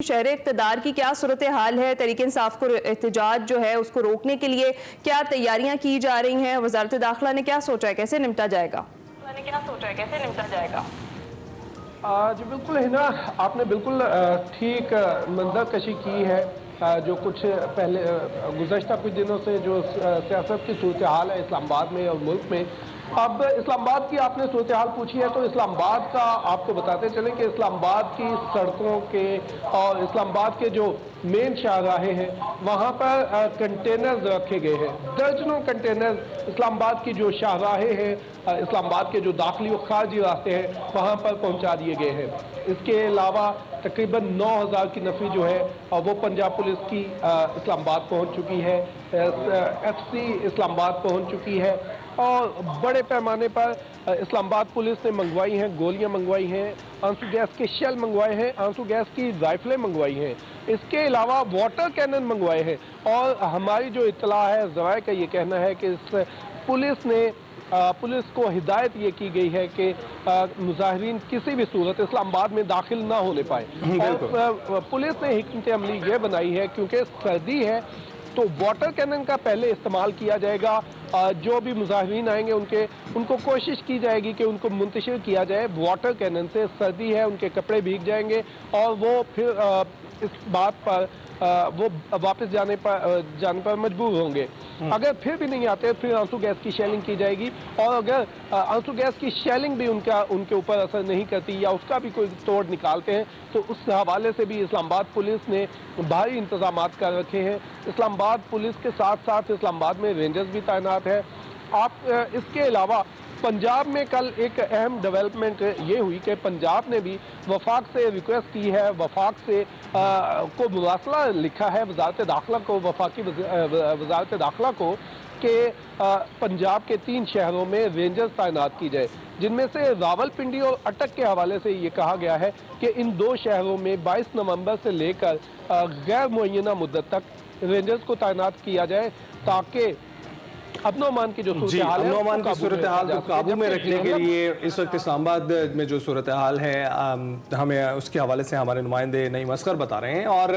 شہر اقتدار کی کیا صورتحال ہے؟ تحریک انصاف کو احتجاج جو ہے اس کو روکنے کے لیے کیا تیاریاں کی جا رہی ہیں؟ وزارت داخلہ نے کیا سوچا ہے کیسے نمٹا جائے گا؟ جی بالکل ہنا، آپ نے بالکل ٹھیک منظر کشی کی ہے۔ جو کچھ پہلے گزشتہ کچھ دنوں سے جو سیاست کی صورتحال ہے اسلام آباد میں اور ملک میں، اب اسلام آباد کی آپ نے صورتحال پوچھی ہے تو اسلام آباد کا آپ کو بتاتے چلیں کہ اسلام آباد کی سڑکوں کے اور اسلام آباد کے جو مین شاہراہیں ہیں وہاں پر کنٹینرز رکھے گئے ہیں، درجنوں کنٹینرز اسلام آباد کی جو شاہراہیں ہیں، اسلام آباد کے جو داخلی و خارجی راستے ہیں وہاں پر پہنچا دیے گئے ہیں۔ اس کے علاوہ تقریباً 9,000 کی نفری جو ہے وہ پنجاب پولیس کی اسلام آباد پہنچ چکی ہے، ایف سی اسلام آباد پہنچ چکی ہے اور بڑے پیمانے پر اسلام آباد پولیس نے منگوائی ہیں، گولیاں منگوائی ہیں، آنسو گیس کے شیل منگوائے ہیں، آنسو گیس کی رائفلیں منگوائی ہیں، اس کے علاوہ واٹر کینن منگوائے ہیں۔ اور ہماری جو اطلاع ہے، ذرائع کا یہ کہنا ہے کہ پولیس کو ہدایت یہ کی گئی ہے کہ مظاہرین کسی بھی صورت اسلام آباد میں داخل نہ ہونے پائے، اور پولیس نے حکمت عملی یہ بنائی ہے کیونکہ سردی ہے تو واٹر کینن کا پہلے استعمال کیا جائے گا۔ جو بھی مظاہرین آئیں گے ان کو کوشش کی جائے گی کہ ان کو منتشر کیا جائے واٹر کینن سے، سردی ہے ان کے کپڑے بھیگ جائیں گے اور وہ پھر اس بات پر وہ واپس جانے پر مجبور ہوں گے۔ اگر پھر بھی نہیں آتے پھر آنسو گیس کی شیلنگ کی جائے گی، اور اگر آنسو گیس کی شیلنگ بھی ان کے اوپر اثر نہیں کرتی یا اس کا بھی کوئی توڑ نکالتے ہیں تو اس حوالے سے بھی اسلام آباد پولیس نے بھاری انتظامات کر رکھے ہیں۔ اسلام آباد پولیس کے ساتھ ساتھ اسلام آباد میں رینجرز بھی تعینات ہے۔ اس کے علاوہ پنجاب میں کل ایک اہم ڈیولپمنٹ یہ ہوئی کہ پنجاب نے بھی وفاق سے ریکویسٹ کی ہے، وفاق سے کو مراسلہ لکھا ہے وزارت داخلہ کو، وفاقی وزارت داخلہ کو، کہ پنجاب کے 3 شہروں میں رینجرز تعینات کی جائے، جن میں سے راول پنڈی اور اٹک کے حوالے سے یہ کہا گیا ہے کہ ان 2 شہروں میں 22 نومبر سے لے کر غیر معینہ مدت تک رینجرز کو تعینات کیا جائے تاکہ امن و امان کی جو صورتحال ہے امن و امان کی صورتحال کو قابو میں رکھنے کے لیے اس وقت اسلام آباد میں جو صورتحال ہے ہمیں اس کے حوالے سے ہمارے نمائندے نعیم اصغر بتا رہے ہیں، اور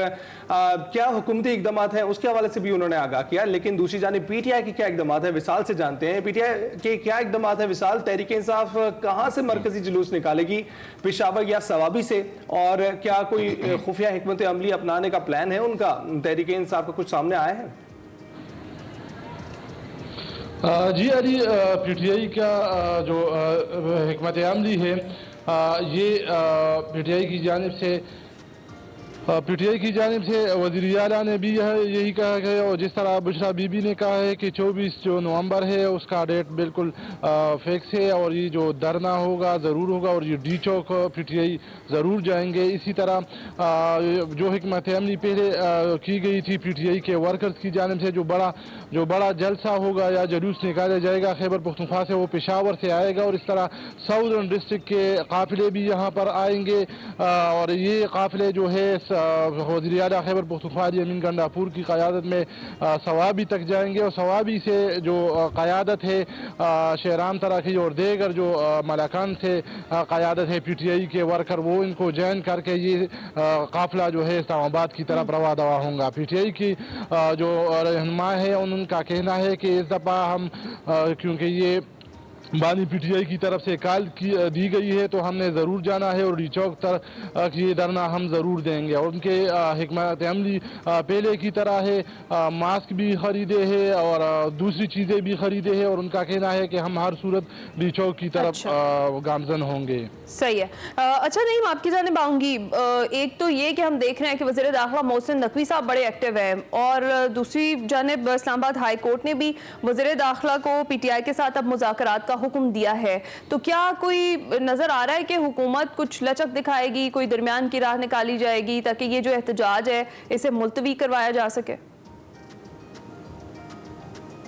کیا حکومتی اقدامات ہیں اس کے حوالے سے بھی انہوں نے آگاہ کیا۔ لیکن دوسری جانب پی ٹی آئی کی کیا اقدامات ہیں وصال سے جانتے ہیں۔ پی ٹی آئی کے کیا اقدامات ہیں وصال؟ تحریک انصاف کہاں سے مرکزی جلوس نکالے گی، پشاور یا سوابی سے؟ اور کیا کوئی خفیہ حکمت عملی اپنانے کا پلان ہے ان کا؟ تحریک انصاف کا کچھ سامنے آیا ہے؟ جی علی، پی ٹی آئی کا جو حکمت عملی ہے یہ پی ٹی آئی کی جانب سے وزیر اعلیٰ نے بھی یہی کہا ہے، اور جس طرح بشرا بی بی نے کہا ہے کہ 24 جو نومبر ہے اس کا ڈیٹ بالکل فکس ہے، اور یہ جو دھرنا ہوگا ضرور ہوگا، اور یہ D Chowk P T I ضرور جائیں گے۔ اسی طرح جو حکمت عملی پہلے کی گئی تھی پی ٹی آئی کے ورکرز کی جانب سے، جو بڑا جلسہ ہوگا یا جلوس نکالا جائے گا خیبر پختونخوا سے، وہ پشاور سے آئے گا، اور اس طرح ساؤدرن ڈسٹرکٹ کے قافلے بھی یہاں پر آئیں گے، اور یہ قافلے جو ہے وزیر اعلیٰ خیبر پختونخوا امین گنڈاپور کی قیادت میں سوابی تک جائیں گے، اور سوابی سے جو قیادت ہے شہرام تراکھی اور دیگر جو ملاکان سے قیادت ہے پی ٹی آئی کے ورکر، وہ ان کو جوائن کر کے یہ قافلہ جو ہے اسلام آباد کی طرف رواں دوا ہوں گا۔ پی ٹی آئی کی جو رہنما ہے ان کا کہنا ہے کہ اس دفعہ ہم کیونکہ یہ بانی پی ٹی آئی کی طرف سے کال دی گئی ہے تو ہم نے ضرور جانا ہے، اور ڈی چوک تک یہ دھرنا ہم ضرور دیں گے۔ اور ان کے حکمت عملی پہلے کی طرح ہے، ماسک بھی خریدے ہیں اور دوسری چیزیں بھی خریدے ہیں، اور ان کا کہنا ہے کہ ہم ہر صورت ڈی چوک کی طرف گامزن ہوں گے۔ صحیح ہے۔ اچھا نعیم، آپ کی جانب آؤں گی۔ ایک تو یہ کہ ہم دیکھ رہے ہیں کہ وزیر داخلہ محسن نقوی صاحب بڑے ایکٹیو ہیں، اور دوسری جانب اسلام آباد ہائی کورٹ نے بھی وزیر داخلہ کو پی ٹی آئی کے ساتھ اب مذاکرات کا حکم دیا ہے، تو کیا کوئی نظر آ رہا ہے کہ حکومت کچھ لچک دکھائے گی، کوئی درمیان کی راہ نکالی جائے گی تاکہ یہ جو احتجاج ہے اسے ملتوی کروایا جا سکے؟